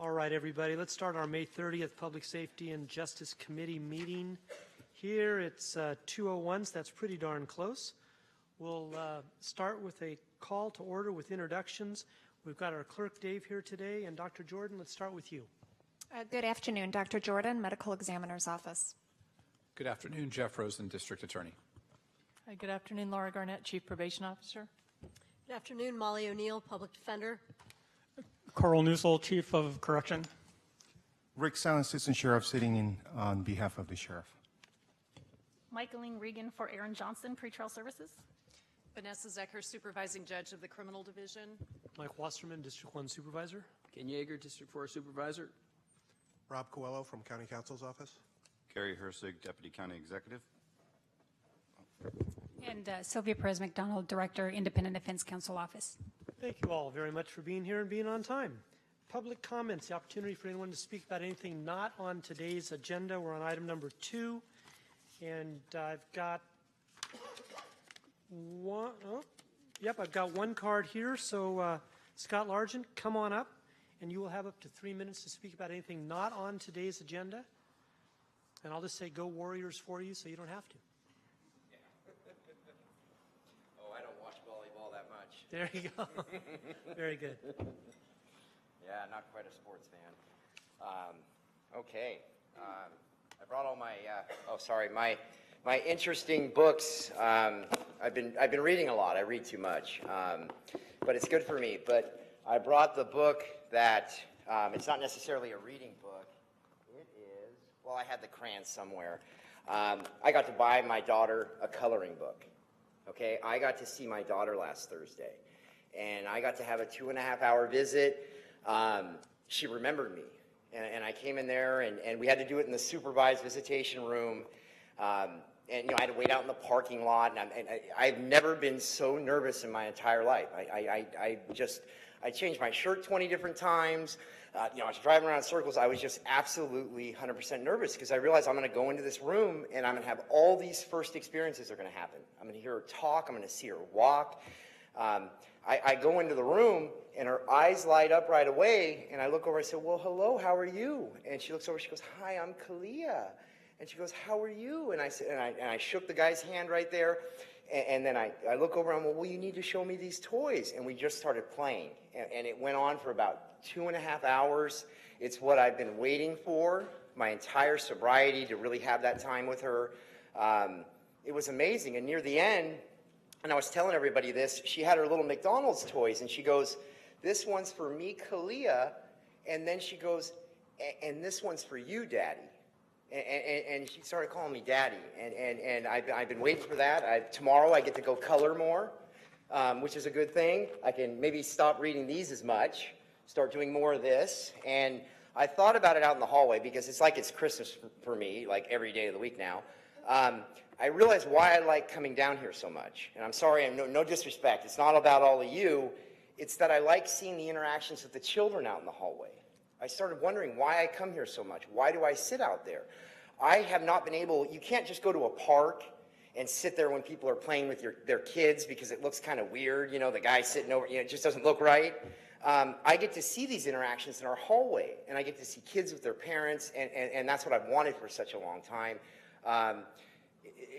All right, everybody, let's start our May 30th Public Safety and Justice Committee meeting. Here it's 2:01, so that's pretty darn close. We'll start with a call to order with introductions. We've got our clerk Dave here today, and Dr. Jordan, let's start with you. Good afternoon, Dr. Jordan, Medical Examiner's Office. Good afternoon, Jeff Rosen, District Attorney. Hi, good afternoon, Laura Garnett, Chief Probation Officer. Good afternoon, Molly O'Neill, Public Defender. Carl Newsel, Chief of Correction. Rick Sound, Assistant Sheriff, sitting in on behalf of the Sheriff. Michaeline Regan for Aaron Johnson, Pretrial Services. Vanessa Zecker, Supervising Judge of the Criminal Division. Mike Wasserman, District 1 Supervisor. Ken Yeager, District 4 Supervisor. Rob Coelho from County Counsel's Office. Gary Hersig, Deputy County Executive. And Sylvia Perez McDonald, Director, Independent Defense Counsel Office. Thank you all very much for being here and being on time. Public comments, the opportunity for anyone to speak about anything not on today's agenda. We're on item number 2, and I've got one. I've got one card here. So Scott Largent, come on up, and you will have up to 3 minutes to speak about anything not on today's agenda. And I'll just say "Go Warriors" for you, so you don't have to. Oh, I don't watch volleyball that much. There you go. Very good. Yeah, not quite a sports fan. Okay. I brought all my, my interesting books. I've been reading a lot. I read too much, but it's good for me. But I brought the book that, it's not necessarily a reading book. It is, well, I had the crayons somewhere. I got to buy my daughter a coloring book. Okay, I got to see my daughter last Thursday, and I got to have a 2.5-hour visit. She remembered me, and I came in there, and we had to do it in the supervised visitation room. And I had to wait out in the parking lot, and I've never been so nervous in my entire life. I changed my shirt 20 different times. I was driving around in circles. I was just absolutely 100% nervous because I realized I'm going to go into this room and I'm going to have all these first experiences are going to happen. I'm going to hear her talk. I'm going to see her walk. I go into the room and her eyes light up right away, and I look over and I say, "Well, hello, how are you?" And she looks over. She goes, "Hi, I'm Kalia." And she goes, "How are you?" And I said, and I shook the guy's hand right there. And then I look over and I'm, "Well, you need to show me these toys." And we just started playing. And it went on for about 2.5 hours. It's what I've been waiting for my entire sobriety, to really have that time with her. It was amazing. And near the end, and I was telling everybody this, she had her little McDonald's toys, and she goes, "This one's for me, Kalia." And then she goes, "And this one's for you, Daddy." And she started calling me Daddy, and I've been waiting for that. Tomorrow I get to go color more, which is a good thing. I can maybe stop reading these as much, start doing more of this. And I thought about it out in the hallway because it's like it's Christmas for me, like every day of the week now. I realized why I like coming down here so much. And I'm sorry, no disrespect. It's not about all of you. It's that I like seeing the interactions with the children out in the hallway. I started wondering why I come here so much. Why do I sit out there? I have not been able, you can't just go to a park and sit there when people are playing with their kids because it looks kind of weird. The guy sitting over, it just doesn't look right. I get to see these interactions in our hallway, and I get to see kids with their parents, and that's what I've wanted for such a long time.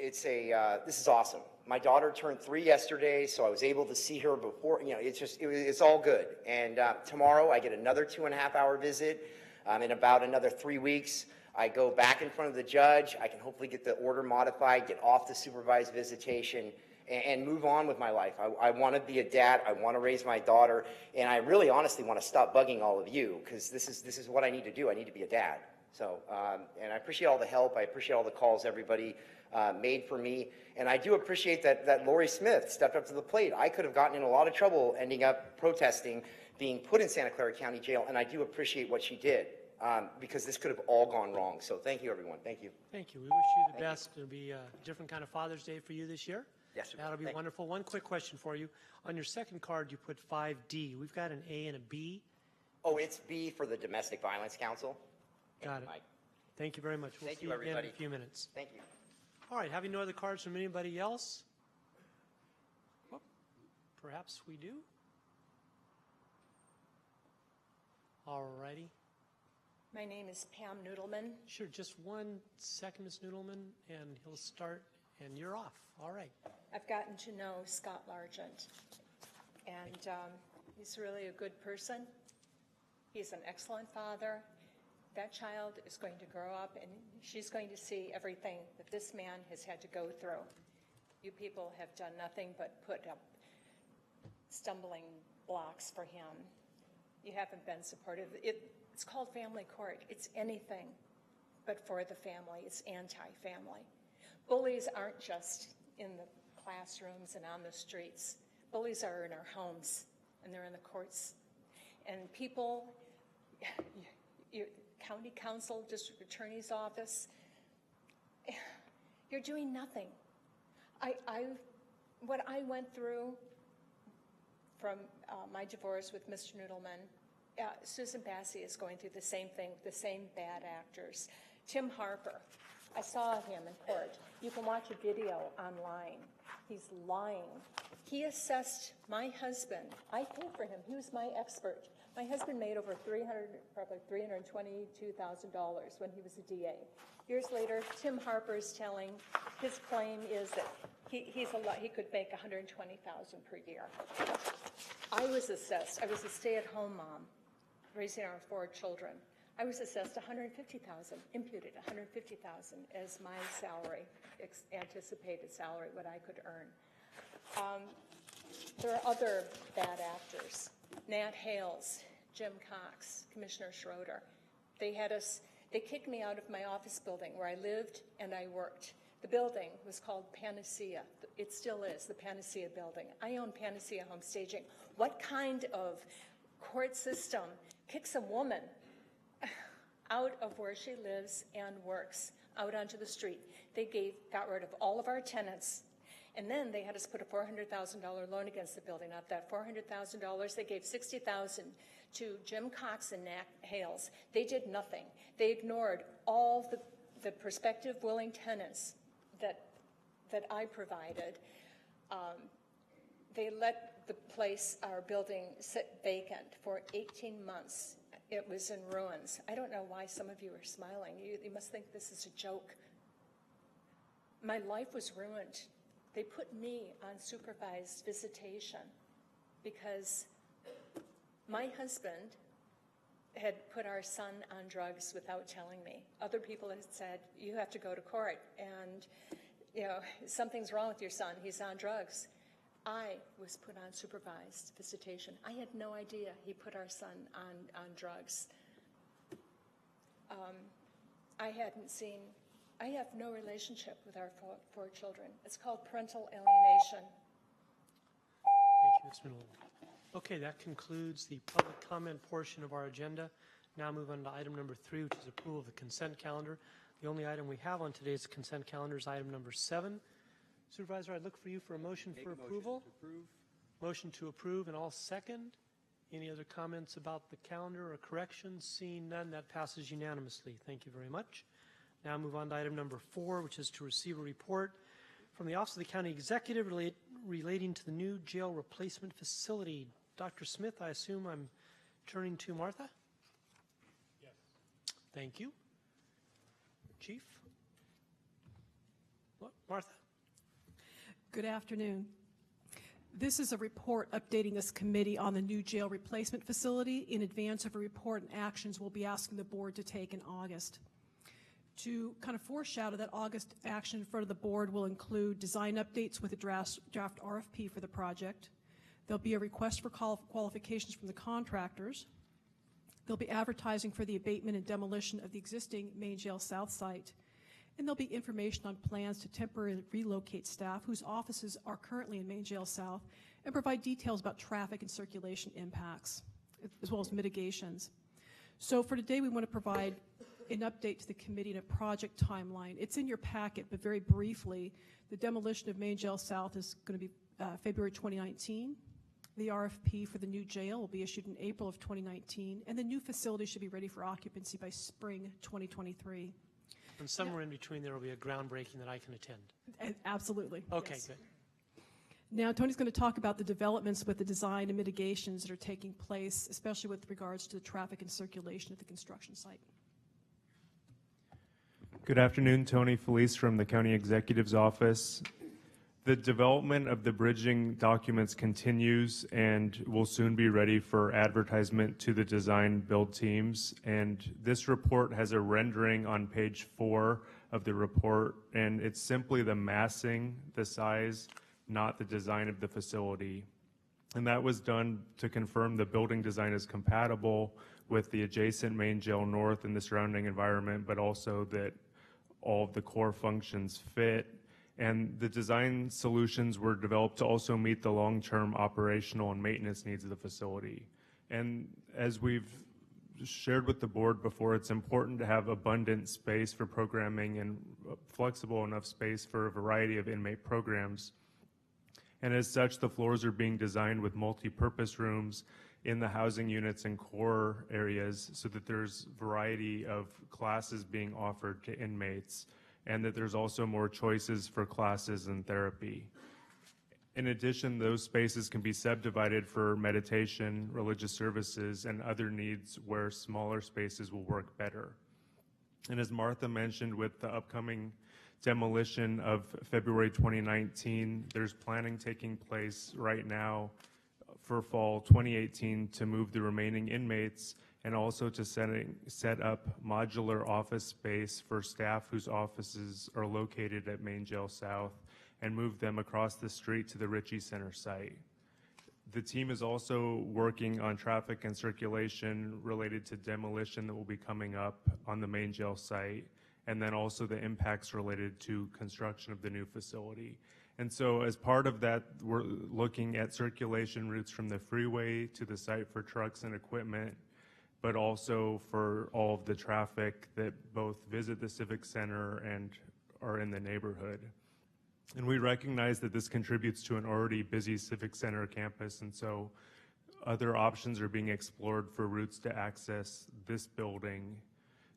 This is awesome. My daughter turned 3 yesterday, so I was able to see her before. It's all good. And tomorrow I get another 2.5-hour visit. In about another 3 weeks, I go back in front of the judge. I can hopefully get the order modified, get off the supervised visitation, and move on with my life. I want to be a dad. I want to raise my daughter, and I really honestly want to stop bugging all of you, because this is what I need to do. I need to be a dad. So, and I appreciate all the help. I appreciate all the calls everybody made for me. And I do appreciate that Lori Smith stepped up to the plate. I could have gotten in a lot of trouble ending up protesting, being put in Santa Clara County Jail, and I do appreciate what she did, because this could have all gone wrong. So thank you, everyone. Thank you. Thank you. We wish you the best. It'll be a different kind of Father's Day for you this year. Yes, sir. That'll be wonderful. One quick question for you. On your second card, you put 5D. We've got an A and a B. Oh, it's B for the Domestic Violence Council. Got it. Thank you very much. We'll see you again in a few minutes. Thank you. All right. Having no other cards from anybody else? Well, perhaps we do. All righty. My name is Pam Noodleman. Sure, just 1 second, Ms. Noodleman, and he'll start, and you're off. All right. I've gotten to know Scott Largent, and he's really a good person. He's an excellent father. That child is going to grow up, and she's going to see everything that this man has had to go through. You people have done nothing but put up stumbling blocks for him. You haven't been supportive. It's called family court. It's anything but for the family. It's anti-family. Bullies aren't just in the classrooms and on the streets. Bullies are in our homes, and they're in the courts. And people, county council, district attorney's office, you're doing nothing. What I went through from my divorce with Mr. Noodleman, Susan Bassey is going through the same thing, the same bad actors. Tim Harper, I saw him in court. You can watch a video online. He's lying. He assessed my husband. I paid for him. He was my expert. My husband made over probably $322,000 when he was a DA. Years later, Tim Harper is telling, his claim is that he could make $120,000 per year. I was assessed. I was a stay-at-home mom, raising our 4 children. I was assessed $150,000, imputed $150,000 as my salary, anticipated salary, what I could earn. There are other bad actors. Nat Hales, Jim Cox, Commissioner Schroeder. They kicked me out of my office building where I lived and I worked. The building was called Panacea. It still is, the Panacea building. I own Panacea Home Staging. What kind of court system kicks a woman out of where she lives and works, out onto the street? They got rid of all of our tenants, and then they had us put a $400,000 loan against the building. Out of that $400,000, they gave $60,000 to Jim Cox and Nat Hales. They did nothing. They ignored all the prospective willing tenants that I provided. They let the place, our building, sit vacant for 18 months. It was in ruins. I don't know why some of you are smiling. You must think this is a joke. My life was ruined. They put me on supervised visitation because my husband had put our son on drugs without telling me. Other people had said, you have to go to court, and something's wrong with your son. He's on drugs. I was put on supervised visitation. I had no idea he put our son on drugs. I have no relationship with our 4 children. It's called parental alienation. Thank you, Ms. Middleton. Okay, that concludes the public comment portion of our agenda. Now move on to item number 3, which is approval of the consent calendar. The only item we have on today's consent calendar is item number 7. Supervisor, I'd look for you for a motion for approval. Motion to approve, and I'll second. Any other comments about the calendar or corrections? Seeing none, that passes unanimously. Thank you very much. Now move on to item number 4, which is to receive a report from the Office of the County Executive relating to the new jail replacement facility. Dr. Smith, I assume I'm turning to Martha? Yes. Thank you. Chief? What? Martha? Good afternoon. This is a report updating this committee on the new jail replacement facility in advance of a report and actions we'll be asking the board to take in August. To kind of foreshadow that August action in front of the board will include design updates with a draft RFP for the project. There'll be a request for qualifications from the contractors. There'll be advertising for the abatement and demolition of the existing Main Jail South site. And there'll be information on plans to temporarily relocate staff whose offices are currently in Main Jail South and provide details about traffic and circulation impacts, as well as mitigations. So for today, we want to provide an update to the committee and a project timeline. It's in your packet, but very briefly, the demolition of Main Jail South is going to be February 2019. The RFP for the new jail will be issued in April of 2019, and the new facility should be ready for occupancy by spring 2023. And somewhere in between there will be a groundbreaking that I can attend. Absolutely. Okay, yes. good. Now, Tony's going to talk about the developments with the design and mitigations that are taking place, especially with regards to the traffic and circulation at the construction site. Good afternoon, Tony Felice from the County Executive's Office. The development of the bridging documents continues and will soon be ready for advertisement to the design build teams. And this report has a rendering on page 4 of the report, and it's simply the massing, the size, not the design of the facility. And that was done to confirm the building design is compatible with the adjacent main jail north and the surrounding environment, but also that all of the core functions fit. And the design solutions were developed to also meet the long-term operational and maintenance needs of the facility. And as we've shared with the board before, it's important to have abundant space for programming and flexible enough space for a variety of inmate programs. And as such, the floors are being designed with multi-purpose rooms in the housing units and core areas so that there's variety of classes being offered to inmates, and that there's also more choices for classes and therapy. In addition, those spaces can be subdivided for meditation, religious services, and other needs where smaller spaces will work better. And as Martha mentioned, with the upcoming demolition of February 2019, there's planning taking place right now for fall 2018 to move the remaining inmates and also to set up modular office space for staff whose offices are located at Main Jail South and move them across the street to the Ritchie Center site. The team is also working on traffic and circulation related to demolition that will be coming up on the Main Jail site, and then also the impacts related to construction of the new facility. And so as part of that, we're looking at circulation routes from the freeway to the site for trucks and equipment, but also for all of the traffic that both visit the Civic Center and are in the neighborhood. And we recognize that this contributes to an already busy Civic Center campus, and so other options are being explored for routes to access this building,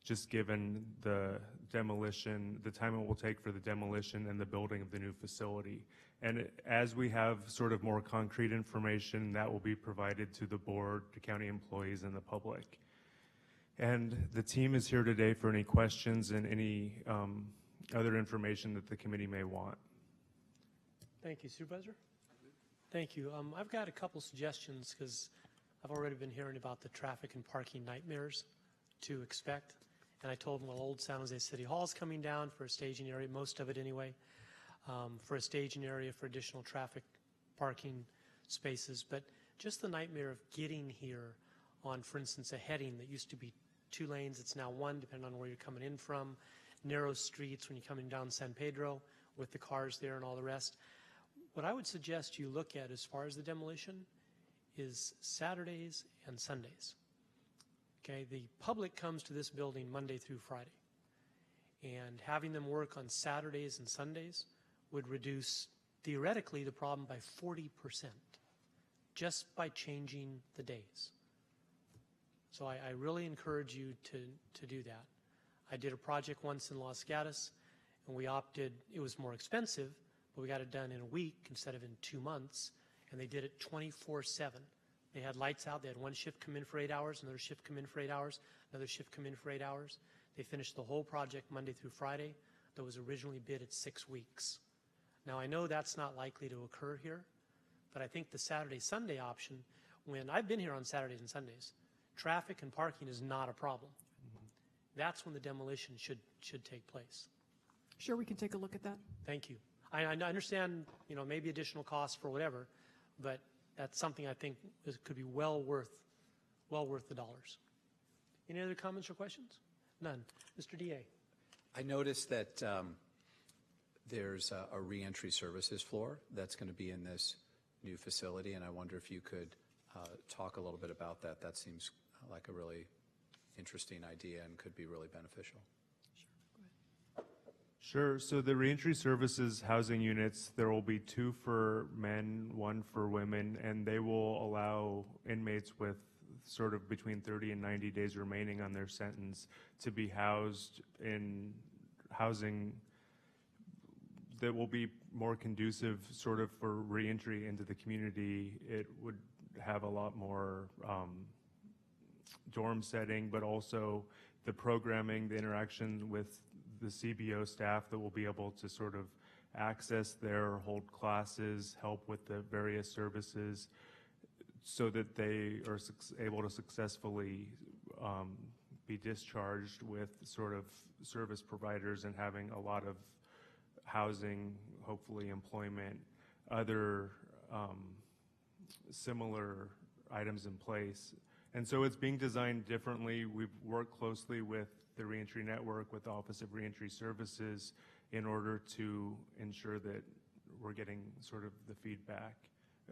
just given the demolition, the time it will take for the demolition and the building of the new facility. And as we have sort of more concrete information, that will be provided to the board, to county employees, and the public. And the team is here today for any questions and any other information that the committee may want. Thank you, Supervisor. Thank you. I've got a couple suggestions because I've already been hearing about the traffic and parking nightmares to expect. And I told them, well, old San Jose City Hall is coming down for a staging area, most of it anyway, for a staging area for additional traffic parking spaces. But just the nightmare of getting here on, for instance, a heading that used to be 2 lanes, it's now 1, depending on where you're coming in from, narrow streets when you're coming down San Pedro with the cars there and all the rest. What I would suggest you look at as far as the demolition is Saturdays and Sundays. Okay, the public comes to this building Monday through Friday, and having them work on Saturdays and Sundays would reduce, theoretically, the problem by 40% just by changing the days. So I really encourage you to do that. I did a project once in Los Gatos, and we opted, it was more expensive, but we got it done in a week instead of in 2 months, and they did it 24/7. They had lights out. They had one shift come in for 8 hours, another shift come in for 8 hours, another shift come in for 8 hours. They finished the whole project Monday through Friday that was originally bid at 6 weeks. Now, I know that's not likely to occur here, but I think the Saturday-Sunday option, when I've been here on Saturdays and Sundays, traffic and parking is not a problem. That's when the demolition should take place. Sure, we can take a look at that. Thank you. I understand, maybe additional costs for whatever, but that's something I think could be well worth the dollars. Any other comments or questions? None. Mr. DA. I noticed that there's a reentry services floor that's going to be in this new facility, and I wonder if you could talk a little bit about that. That seems like a really interesting idea and could be really beneficial. Sure. So the reentry services housing units, there will be 2 for men, 1 for women, and they will allow inmates with sort of between 30 and 90 days remaining on their sentence to be housed in housing that will be more conducive sort of for reentry into the community. It would have a lot more dorm setting, but also the programming, the interaction with the CBO staff that will be able to sort of access there, hold classes, help with the various services, so that they are able to successfully be discharged with sort of service providers and having a lot of housing, hopefully employment, other similar items in place. And so it's being designed differently. We've worked closely with the Reentry Network, with the Office of Reentry Services, in order to ensure that we're getting sort of the feedback,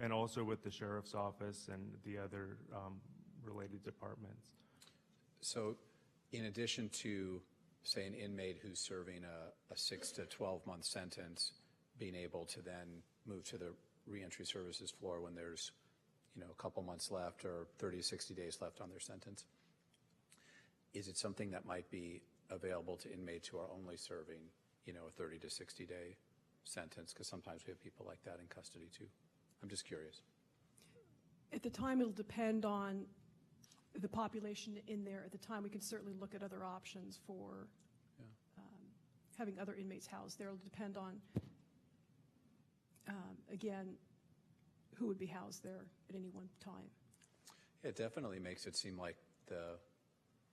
and also with the Sheriff's Office and the other related departments. So in addition to, say, an inmate who's serving a 6 to 12-month sentence, being able to then move to the reentry services floor when there's, a couple months left or 30 to 60 days left on their sentence, is it something that might be available to inmates who are only serving, a 30 to 60-day sentence? Because sometimes we have people like that in custody too. I'm just curious. At the time, it'll depend on the population in there. At the time, we can certainly look at other options for having other inmates housed there. It'll depend on, again, who would be housed there at any one time. It definitely makes it seem like the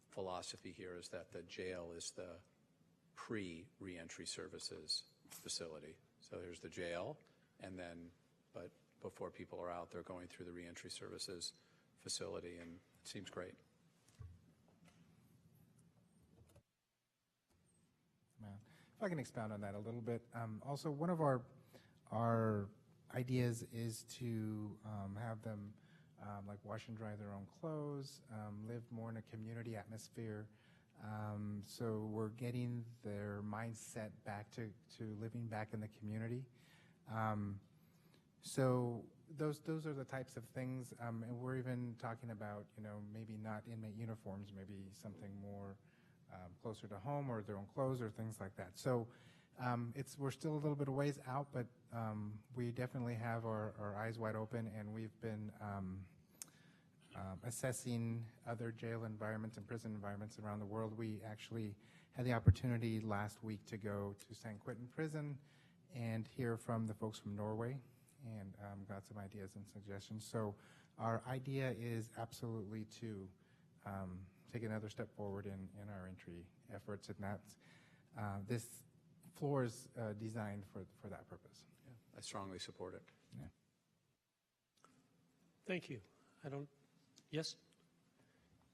philosophy here is that the jail is the pre-reentry services facility. So there's the jail, and then, but before people are out, they're going through the reentry services facility, and it seems great. If I can expound on that a little bit. Also, one of our ideas is to have them like wash and dry their own clothes, live more in a community atmosphere. So we're getting their mindset back to living back in the community. So those are the types of things, and we're even talking about, maybe not inmate uniforms, maybe something more closer to home, or their own clothes, or things like that. So we're still a little bit of ways out, but we definitely have our eyes wide open, and we've been assessing other jail environments and prison environments around the world. We actually had the opportunity last week to go to San Quentin Prison and hear from the folks from Norway, and got some ideas and suggestions. So our idea is absolutely to take another step forward in our entry efforts, and that's this floor is designed for that purpose. Yeah, I strongly support it. Yeah. Thank you. Yes?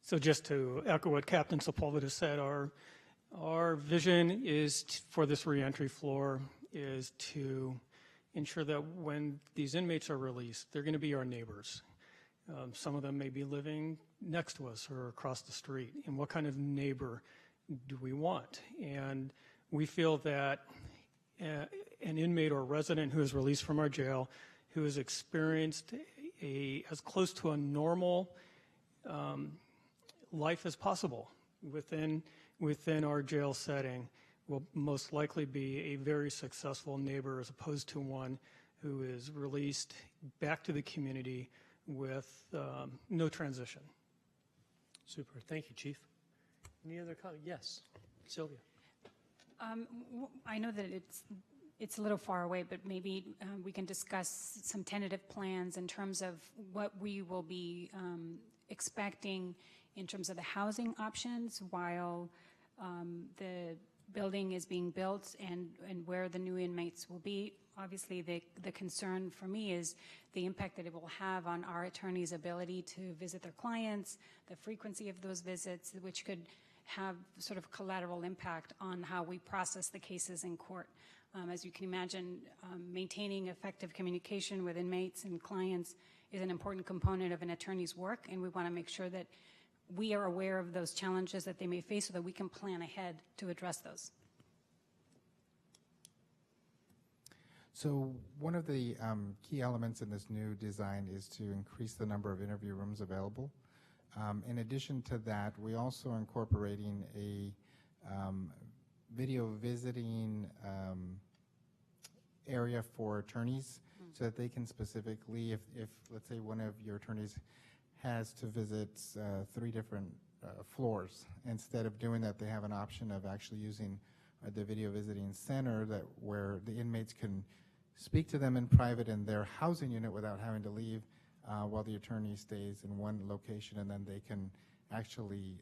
So just to echo what Captain Sepulveda said, our vision is for this reentry floor is to ensure that when these inmates are released, they're going to be our neighbors. Some of them may be living next to us or across the street. And what kind of neighbor do we want? And we feel that an inmate or resident who is released from our jail, who has experienced as close to a normal life as possible within our jail setting, will most likely be a very successful neighbor, as opposed to one who is released back to the community with no transition. Super. Thank you, Chief. Any other comments? Yes, Sylvia. I know that it's a little far away, but maybe we can discuss some tentative plans in terms of what we will be expecting in terms of the housing options while the building is being built, and where the new inmates will be. Obviously, the concern for me is the impact that it will have on our attorneys' ability to visit their clients, the frequency of those visits, which could have sort of collateral impact on how we process the cases in court. As you can imagine, maintaining effective communication with inmates and clients is an important component of an attorney's work, and we want to make sure that we are aware of those challenges that they may face so that we can plan ahead to address those. So one of the key elements in this new design is to increase the number of interview rooms available. In addition to that, we also are incorporating a video visiting area for attorneys, so that they can specifically, if let's say one of your attorneys has to visit 3 different floors, instead of doing that, they have an option of actually using or the video visiting center where the inmates can speak to them in private in their housing unit without having to leave while the attorney stays in one location, and then they can actually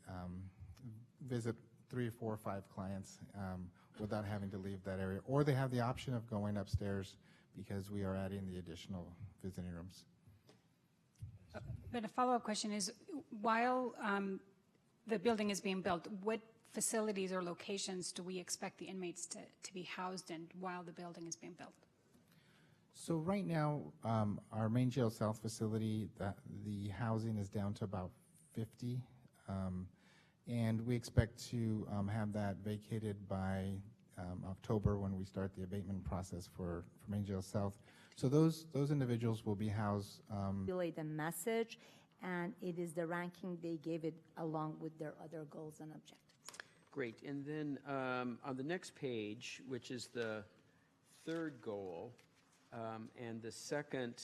visit 3, 4, 5 clients without having to leave that area. Or they have the option of going upstairs because we are adding the additional visiting rooms. But a follow-up question is, while the building is being built, what facilities or locations do we expect the inmates to be housed in while the building is being built? So right now, our main jail south facility, the housing is down to about 50, and we expect to have that vacated by October when we start the abatement process for main jail south. So those individuals will be housed. Relay the message, and it is the ranking they gave it along with their other goals and objectives. Great. And then on the next page, which is the third goal, and the second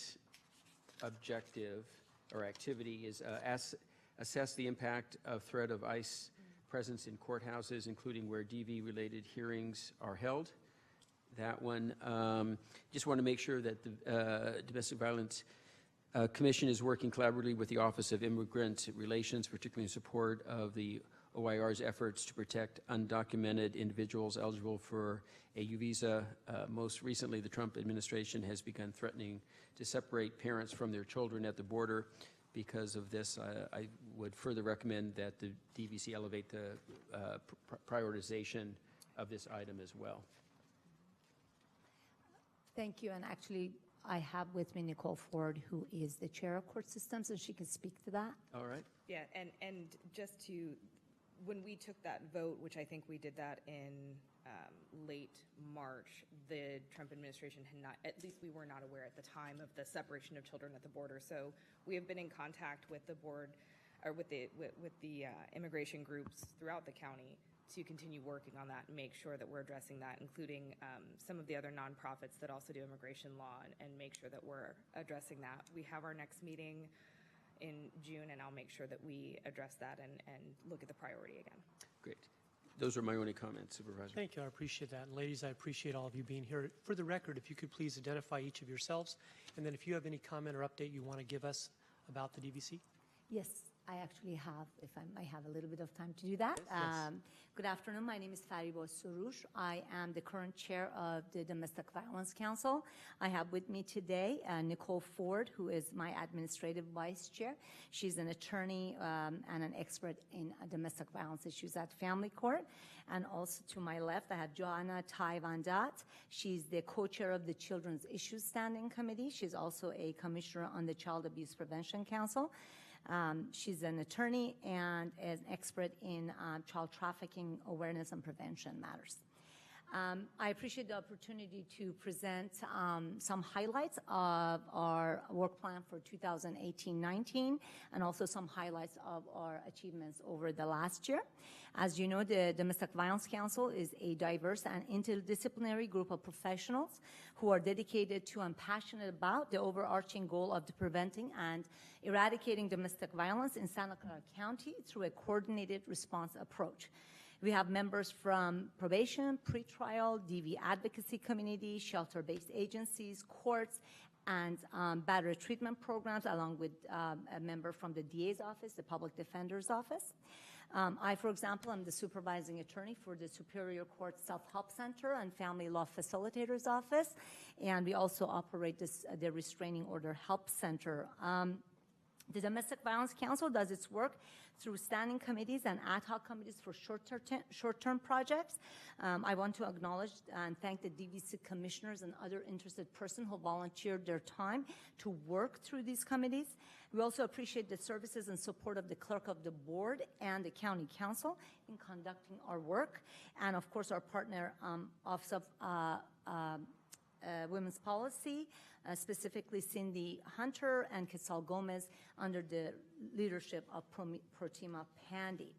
objective or activity is assess the impact of threat of ICE presence in courthouses, including where DV-related hearings are held. That one, just want to make sure that the Domestic Violence Commission is working collaboratively with the Office of Immigrant Relations, particularly in support of the OIR's efforts to protect undocumented individuals eligible for a U visa. Most recently, the Trump administration has begun threatening to separate parents from their children at the border. Because of this, I would further recommend that the DVC elevate the prioritization of this item as well. Thank you. And actually, I have with me Nicole Ford, who is the chair of court systems, and she can speak to that. All right. Yeah, and just to, when we took that vote, which I think we did that in late March, the Trump administration had not, at least we were not aware at the time of the separation of children at the border. So we have been in contact with the board, or with the immigration groups throughout the county to continue working on that and make sure that we're addressing that, including some of the other nonprofits that also do immigration law, and make sure that we're addressing that. We have our next meeting in June, and I'll make sure that we address that and look at the priority again. Great. Those are my only comments, Supervisor. Thank you. I appreciate that. And ladies, I appreciate all of you being here. For the record, if you could please identify each of yourselves, and then if you have any comment or update you want to give us about the DVC. Yes, I actually have, if I might have a little bit of time to do that. Yes. Good afternoon. My name is Fariba Surush. I am the current chair of the Domestic Violence Council. I have with me today Nicole Ford, who is my administrative vice chair. She's an attorney and an expert in domestic violence issues at family court. And also to my left, I have Joanna Tai-Vandat. She's the co-chair of the Children's Issues Standing Committee. She's also a commissioner on the Child Abuse Prevention Council. She's an attorney and an expert in child trafficking awareness and prevention matters. I appreciate the opportunity to present some highlights of our work plan for 2018-19 and also some highlights of our achievements over the last year. As you know, the Domestic Violence Council is a diverse and interdisciplinary group of professionals who are dedicated to and passionate about the overarching goal of preventing and eradicating domestic violence in Santa Clara County through a coordinated response approach. We have members from probation, pretrial, DV advocacy community, shelter-based agencies, courts, and battery treatment programs, along with a member from the DA's office, the Public Defender's Office. I, for example, am the supervising attorney for the Superior Court Self-Help Center and Family Law Facilitator's Office, and we also operate the Restraining Order Help Center. The Domestic Violence Council does its work through standing committees and ad hoc committees for short-term projects. I want to acknowledge and thank the DVC commissioners and other interested persons who volunteered their time to work through these committees. We also appreciate the services and support of the clerk of the board and the county council in conducting our work, and of course our partner Office of Women's Policy, specifically Cindy Hunter and Quetzal Gomez under the leadership of Protima Pandy.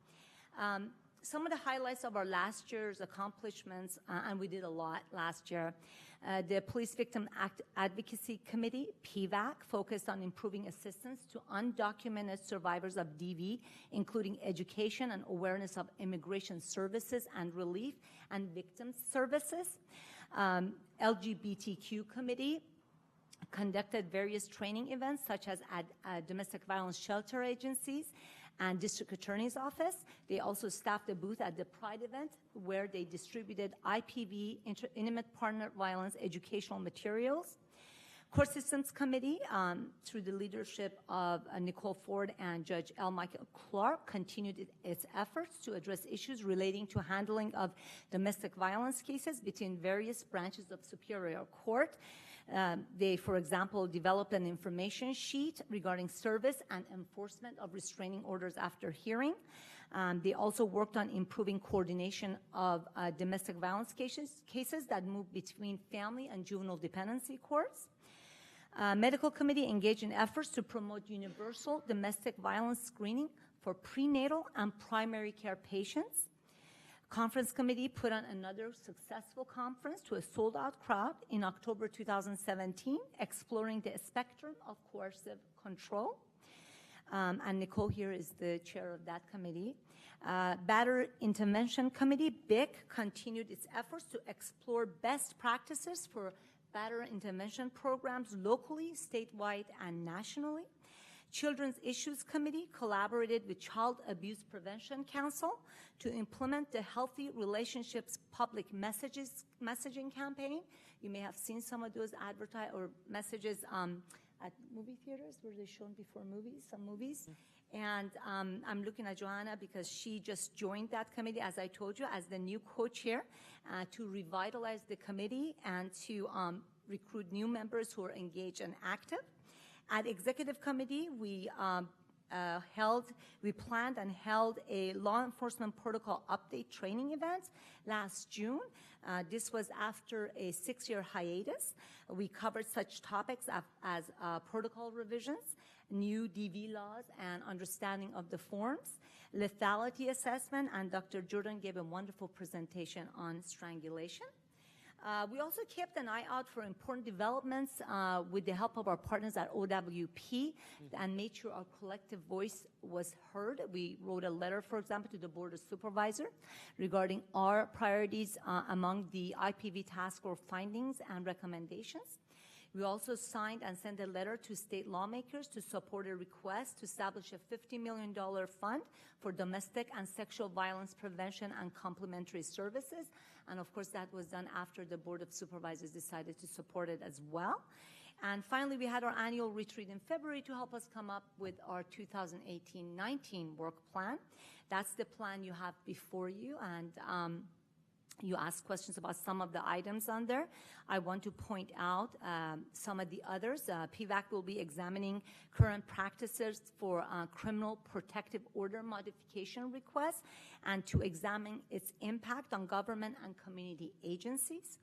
Some of the highlights of our last year's accomplishments, and we did a lot last year. The Police Victim Advocacy Committee, PVAC, focused on improving assistance to undocumented survivors of DV, including education and awareness of immigration services and relief and victim services. LGBTQ Committee conducted various training events such as at domestic violence shelter agencies and district attorney's office. They also staffed a booth at the Pride event where they distributed IPV, intimate partner violence educational materials. Court Systems Committee, through the leadership of Nicole Ford and Judge L. Michael Clark, continued its efforts to address issues relating to handling of domestic violence cases between various branches of Superior Court. They, for example, developed an information sheet regarding service and enforcement of restraining orders after hearing. They also worked on improving coordination of domestic violence cases that move between family and juvenile dependency courts. Medical Committee engaged in efforts to promote universal domestic violence screening for prenatal and primary care patients. Conference Committee put on another successful conference to a sold-out crowd in October 2017, exploring the spectrum of coercive control. And Nicole here is the chair of that committee. Batterer Intervention Committee, BIC, continued its efforts to explore best practices for batterer intervention programs locally, statewide, and nationally. Children's Issues Committee collaborated with Child Abuse Prevention Council to implement the Healthy Relationships Public Messaging campaign. You may have seen some of those messages at movie theaters where they're shown before movies, some movies. And I'm looking at Joanna because she just joined that committee, as I told you, as the new co-chair to revitalize the committee and to recruit new members who are engaged and active. At Executive Committee, we planned and held a law enforcement protocol update training event last June. This was after a 6-year hiatus. We covered such topics as protocol revisions, new DV laws, and understanding of the forms, lethality assessment, and Dr. Jordan gave a wonderful presentation on strangulation. We also kept an eye out for important developments with the help of our partners at OWP and made sure our collective voice was heard. We wrote a letter, for example, to the Board of Supervisors regarding our priorities among the IPV task force findings and recommendations. We also signed and sent a letter to state lawmakers to support a request to establish a $50 million fund for domestic and sexual violence prevention and complementary services. And of course, that was done after the Board of Supervisors decided to support it as well. And finally, we had our annual retreat in February to help us come up with our 2018-19 work plan. That's the plan you have before you, and you asked questions about some of the items on there. I want to point out some of the others. PVAC will be examining current practices for criminal protective order modification requests and to examine its impact on government and community agencies.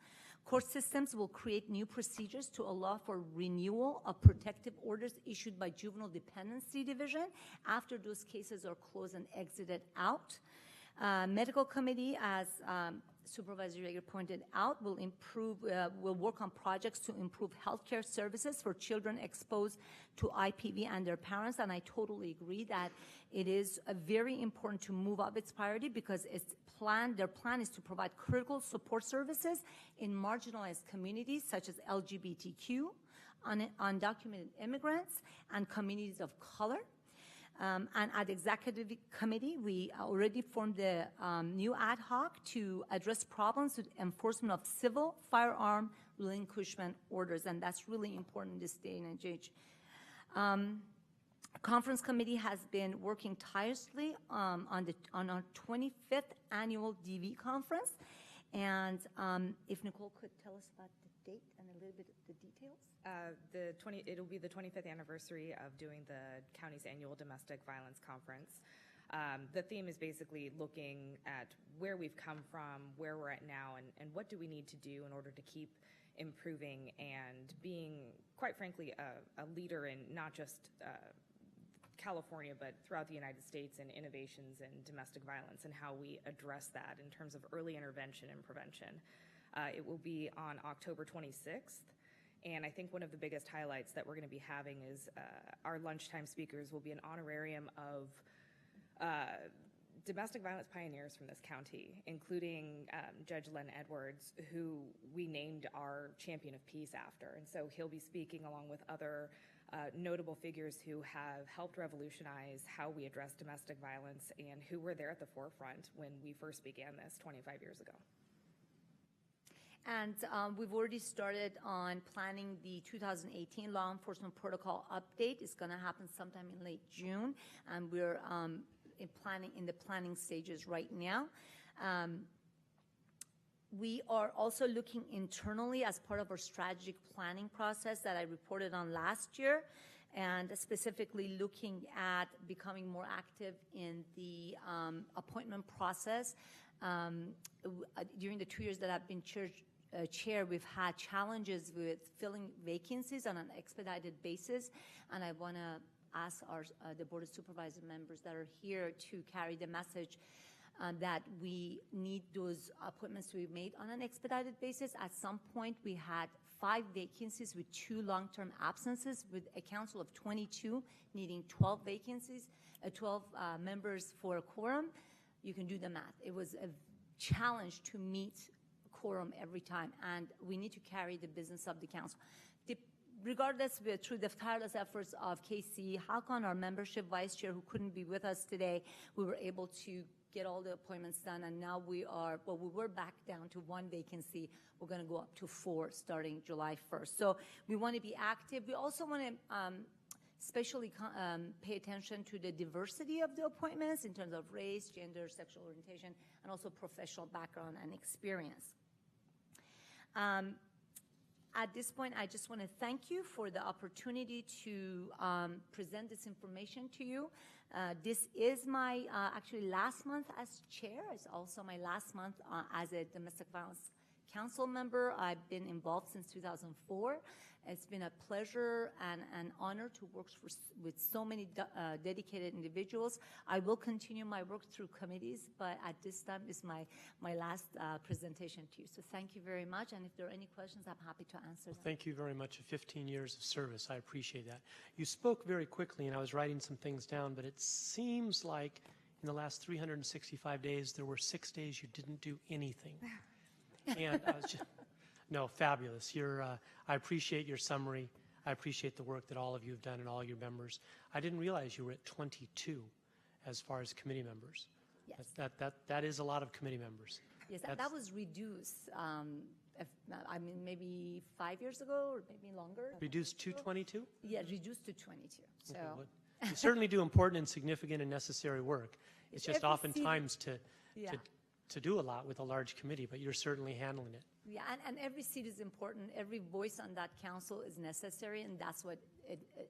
Court systems will create new procedures to allow for renewal of protective orders issued by Juvenile Dependency Division after those cases are closed and exited out. Medical Committee, as Supervisor Yeager pointed out, will work on projects to improve healthcare services for children exposed to IPV and their parents, and I totally agree that it is very important to move up its priority because their plan is to provide critical support services in marginalized communities such as LGBTQ, undocumented immigrants, and communities of color. And at Executive Committee, we already formed the new ad hoc to address problems with enforcement of civil firearm relinquishment orders, and that's really important in this day and age. Conference Committee has been working tirelessly on our 25th annual DV conference, and if Nicole could tell us about the date and a little bit of the details. It'll be the 25th anniversary of doing the county's annual domestic violence conference. The theme is basically looking at where we've come from, where we're at now, and what do we need to do in order to keep improving and being, quite frankly, a leader in not just California, but throughout the United States, in innovations in domestic violence and how we address that in terms of early intervention and prevention. It will be on October 26th. And I think one of the biggest highlights that we're going to be having is our lunchtime speakers will be an honorarium of domestic violence pioneers from this county, including Judge Len Edwards, who we named our champion of peace after. And so he'll be speaking along with other notable figures who have helped revolutionize how we address domestic violence and who were there at the forefront when we first began this 25 years ago. And we've already started on planning the 2018 law enforcement protocol update. It's going to happen sometime in late June, and we're in the planning stages right now. We are also looking internally as part of our strategic planning process that I reported on last year, and specifically looking at becoming more active in the appointment process. During the 2 years that I've been chair, we've had challenges with filling vacancies on an expedited basis, and I want to ask the Board of Supervisor members that are here to carry the message that we need those appointments to be made on an expedited basis. At some point, we had 5 vacancies with 2 long-term absences, with a council of 22 needing 12 vacancies, 12 members for a quorum. You can do the math. It was a challenge to meet quorum every time, and we need to carry the business of the council. Regardless, through the tireless efforts of Casey Halcon, our membership vice chair, who couldn't be with us today, we were able to get all the appointments done, and now we were back down to 1 vacancy. We're going to go up to 4 starting July 1st. So we want to be active. We also want to especially pay attention to the diversity of the appointments in terms of race, gender, sexual orientation, and also professional background and experience. At this point, I just want to thank you for the opportunity to present this information to you. This is my actually last month as chair. It's also my last month as a domestic violence council member. I've been involved since 2004. It's been a pleasure and an honor to work with so many dedicated individuals. I will continue my work through committees, but at this time is my last presentation to you. So thank you very much, and if there are any questions, I'm happy to answer them. Thank you very much. 15 years of service. I appreciate that. You spoke very quickly, and I was writing some things down, but it seems like in the last 365 days, there were 6 days you didn't do anything. And I was just... No, fabulous. I appreciate your summary. I appreciate the work that all of you have done and all your members. I didn't realize you were at 22 as far as committee members. Yes. That is a lot of committee members. Yes, that was reduced, maybe 5 years ago or maybe longer. Reduced to 22? Yeah, reduced to 22. So. Okay, well, you certainly do important and significant and necessary work. It's just oftentimes to do a lot with a large committee, but you're certainly handling it. Yeah, and every seat is important. Every voice on that council is necessary, and that's what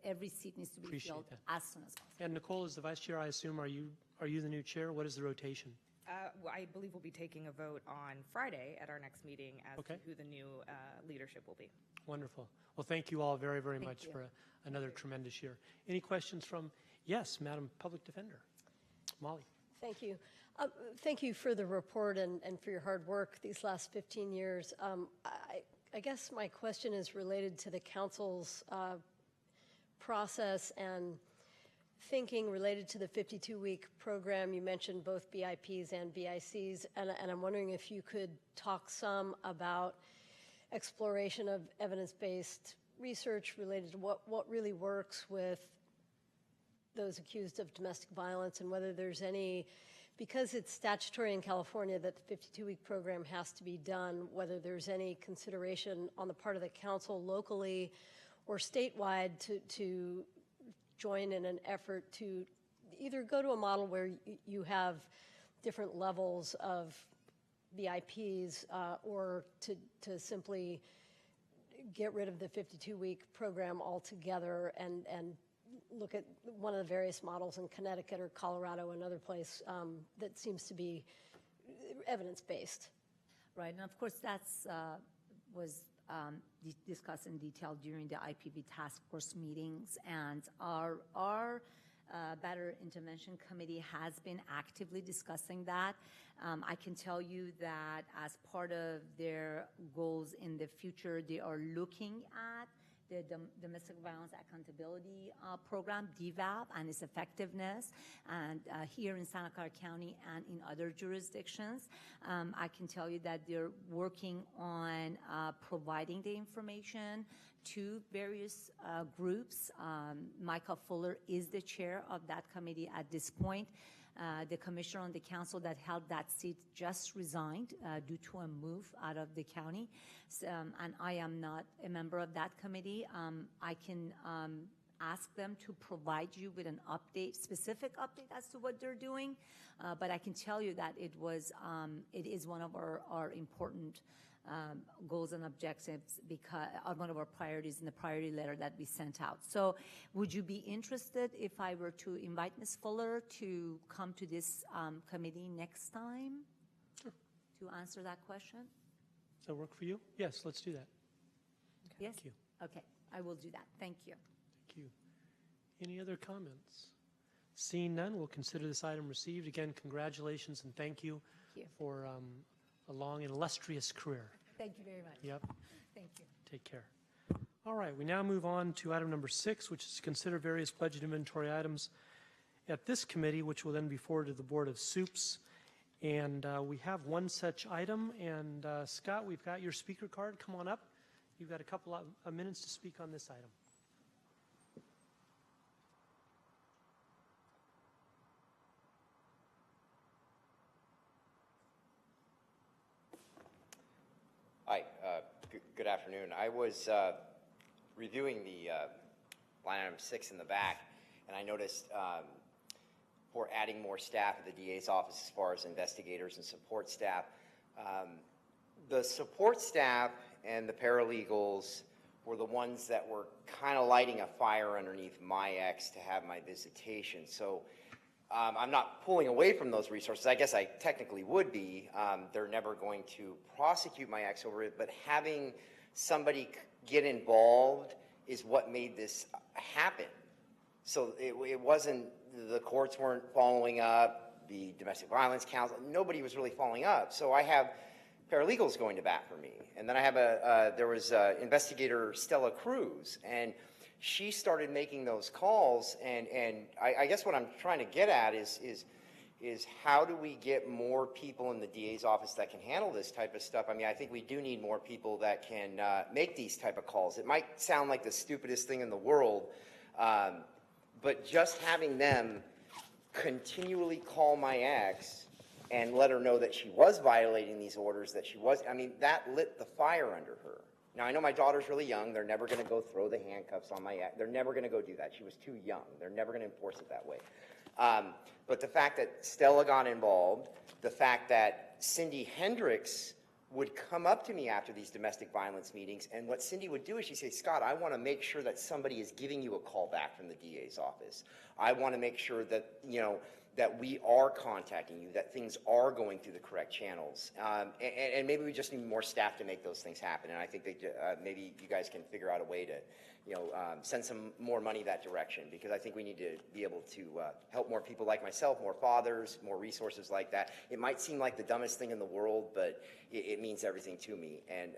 every seat needs to be filled as soon as possible. And Nicole, as the vice chair, I assume, are you the new chair? What is the rotation? I believe we'll be taking a vote on Friday at our next meeting as to who the new leadership will be. Wonderful. Well, thank you all very, very much for another tremendous year. Any questions from, yes, Madam Public Defender, Molly. Thank you. Thank you for the report and for your hard work these last 15 years. I guess my question is related to the council's process and thinking related to the 52-week program. You mentioned both BIPs and BICs, and I'm wondering if you could talk some about exploration of evidence-based research related to what really works with those accused of domestic violence, and whether there's any, because it's statutory in California that the 52-week program has to be done, whether there's any consideration on the part of the council locally or statewide to join in an effort to either go to a model where you have different levels of BIPs or to simply get rid of the 52-week program altogether and look at one of the various models in Connecticut or Colorado, another place that seems to be evidence-based. Right, and of course that's was discussed in detail during the IPV task force meetings, and our Batterer Intervention Committee has been actively discussing that. I can tell you that as part of their goals in the future, they are looking at the Domestic Violence Accountability Program, DVAP, and its effectiveness, and here in Santa Clara County and in other jurisdictions. I can tell you that they're working on providing the information to various groups. Micah Fuller is the chair of that committee at this point. The commissioner on the council that held that seat just resigned due to a move out of the county, and I am not a member of that committee. I can ask them to provide you with an update, specific update as to what they're doing, but I can tell you that it is one of our important goals and objectives, because one of our priorities in the priority letter that we sent out. So would you be interested if I were to invite Ms. Fuller to come to this committee next time? Sure. To answer that question? Does that work for you? Yes, let's do that. Yes? Thank you. Okay, I will do that. Thank you. Thank you. Any other comments? Seeing none, we'll consider this item received. Again, congratulations and thank you, for a long and illustrious career. Thank you very much. Yep. Thank you. Take care. All right, we now move on to item number 6, which is to consider various budget inventory items at this committee, which will then be forwarded to the Board of Soups. And we have one such item. And Scott, we've got your speaker card. Come on up. You've got a couple of minutes to speak on this item. Hi, good afternoon. I was reviewing the line item 6 in the back, and I noticed for adding more staff at the DA's office as far as investigators and support staff. The support staff and the paralegals were the ones that were kind of lighting a fire underneath my ex to have my visitation. So I'm not pulling away from those resources. I guess I technically would be. They're never going to prosecute my ex over it, but having somebody get involved is what made this happen. So it wasn't, the courts weren't following up, the domestic violence council, nobody was really following up. So I have paralegals going to bat for me. And then I have there was investigator Stella Cruz, and she started making those calls, and I guess what I'm trying to get at is how do we get more people in the DA's office that can handle this type of stuff? I mean, I think we do need more people that can make these type of calls. It might sound like the stupidest thing in the world, but just having them continually call my ex and let her know that she was violating these orders, that she was, I mean, that lit the fire under her. Now, I know my daughter's really young. They're never going to go throw the handcuffs on my ex. They're never going to go do that. She was too young. They're never going to enforce it that way. But the fact that Stella got involved, the fact that Cindy Hendricks would come up to me after these domestic violence meetings, and what Cindy would do is she'd say, Scott, I want to make sure that somebody is giving you a call back from the DA's office. I want to make sure that, you know, that we are contacting you, that things are going through the correct channels. And maybe we just need more staff to make those things happen. And I think maybe you guys can figure out a way to, you know, send some more money that direction, because I think we need to be able to help more people like myself, more fathers, more resources like that. It might seem like the dumbest thing in the world, but it means everything to me. And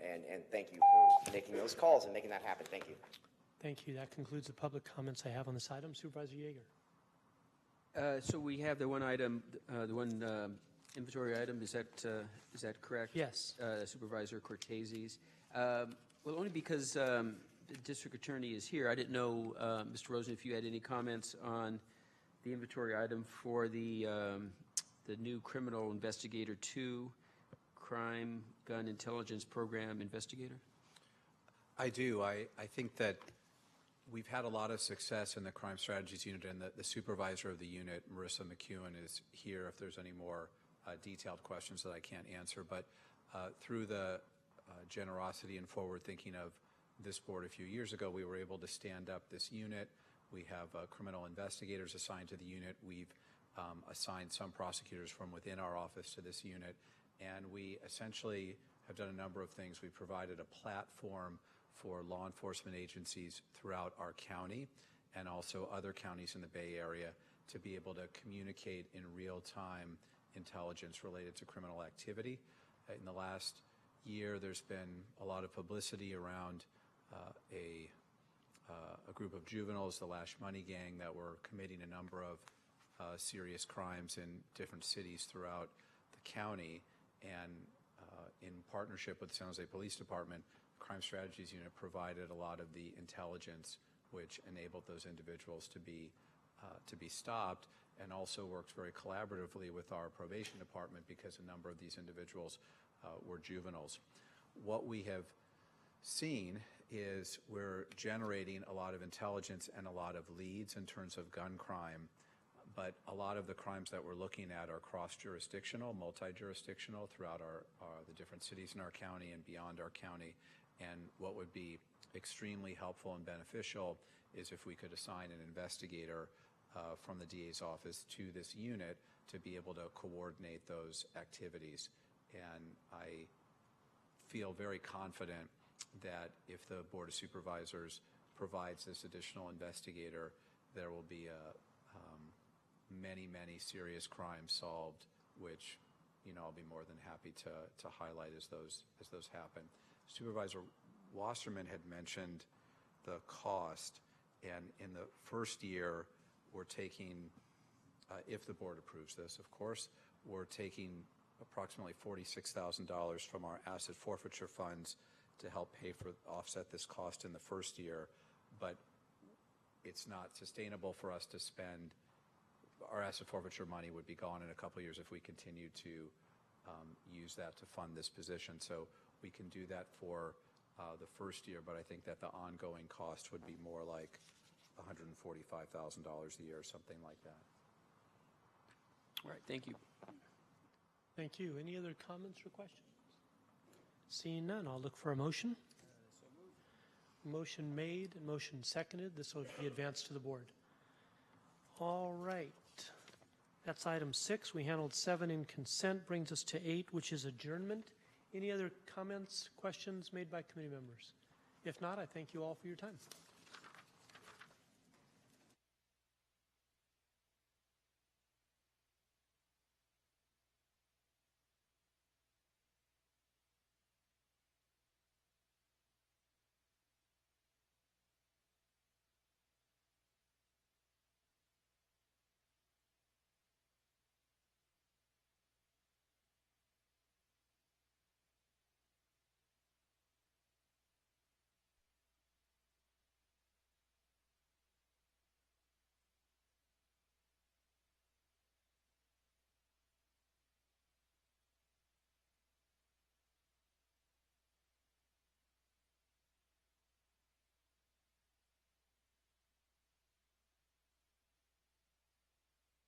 thank you for making those calls and making that happen. Thank you. Thank you. That concludes the public comments I have on this item. Supervisor Yeager. So we have the one item, the one inventory item. Is that correct? Yes. Supervisor Cortese's. Well, only because the district attorney is here. I didn't know, Mr. Rosen, if you had any comments on the inventory item for the new criminal investigator 2, crime gun intelligence program investigator. I do. I think that we've had a lot of success in the Crime Strategies Unit, and the supervisor of the unit, Marissa McEwen, is here if there's any more detailed questions that I can't answer. But through the generosity and forward thinking of this board a few years ago, we were able to stand up this unit. We have criminal investigators assigned to the unit. We've assigned some prosecutors from within our office to this unit. And we essentially have done a number of things. We've provided a platform for law enforcement agencies throughout our county, and also other counties in the Bay Area to be able to communicate in real time intelligence related to criminal activity. In the last year, there's been a lot of publicity around a group of juveniles, the Lash Money Gang, that were committing a number of serious crimes in different cities throughout the county. And in partnership with the San Jose Police Department, Crime Strategies Unit provided a lot of the intelligence which enabled those individuals to be stopped, and also works very collaboratively with our probation department because a number of these individuals were juveniles. What we have seen is we're generating a lot of intelligence and a lot of leads in terms of gun crime, but a lot of the crimes that we're looking at are cross-jurisdictional, multi-jurisdictional throughout the different cities in our county and beyond our county. And what would be extremely helpful and beneficial is if we could assign an investigator from the DA's office to this unit to be able to coordinate those activities. And I feel very confident that if the Board of Supervisors provides this additional investigator, there will be many, many serious crimes solved, which, you know, I'll be more than happy to highlight as those happen. Supervisor Wasserman had mentioned the cost, and in the first year, we're taking, if the board approves this, of course, we're taking approximately $46,000 from our asset forfeiture funds to help offset this cost in the first year, but it's not sustainable for us to spend. Our asset forfeiture money would be gone in a couple of years if we continue to use that to fund this position. So we can do that for the first year, but I think that the ongoing cost would be more like $145,000 a year, something like that. All right, thank you. Thank you. Any other comments or questions? Seeing none, I'll look for a motion. Motion made and motion seconded. This will be advanced to the board. All right. That's item 6. We handled 7 in consent. Brings us to 8, which is adjournment. Any other comments, questions made by committee members? If not, I thank you all for your time.